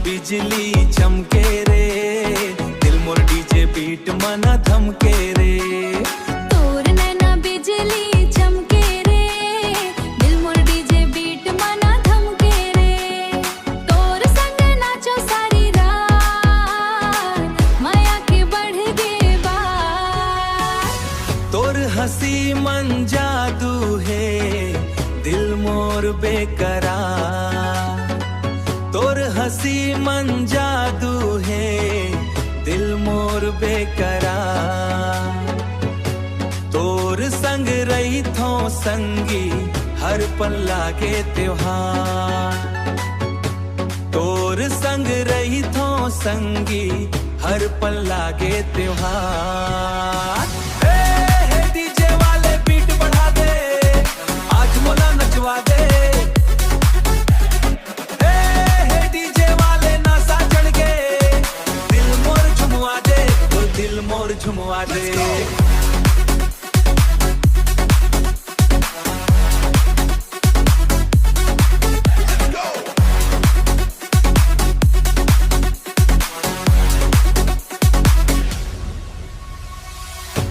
बिजली चमके रे, दिल मोर डीजे बीट मना थमके रे। तोर नैना बिजली चमके रे, दिल मोर डीजे बीट मना थमके रे। तोर संग नाचो सारी रात, माया के बढ़ गे बात। तोर हंसी मन जादू है, दिल मोर बेकरार। तोर हंसी मन जादू है, दिल मोर बेकरार। तोर संग रही थो संगी, हर पल लागे त्योहार। तोर संग रही थो संगी, हर पल लागे त्योहार। हे डीजे वाले बीट बढ़ा दे, आज मोला नचवा दे। हे डीजे वाले नासा चढ़ गए, दिल मोर झुमवा दे, तो दिल मोर झुमवा दे।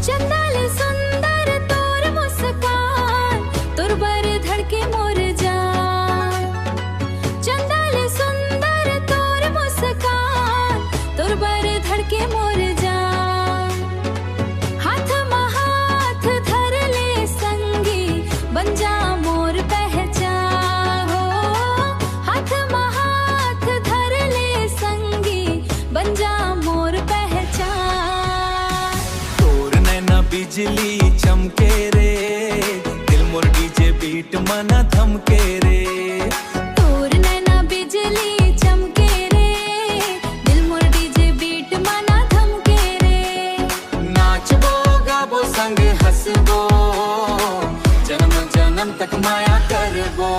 चंदाल सुंदर तोर मुस्कान, तोर बर धड़के मोर जान। चंदाल सुंदर तोर मुस्कान, तोर बर धड़के मोर जान। हाथ में हाथ धर ले संगी, बन जा मोर पहचान हो। हाथ में हाथ धर ले संगी, बन जा मोर पहचान। तोर नैना बिजली चमके रे, दिल मोर डीजे बीट मना थमके रे। तोर नैना बिजली चमके रे, दिल मोर डीजे बीट मना थमके रे। नाचबो गाबो संग हंसबो, जन्म जन्म तक माया करबो।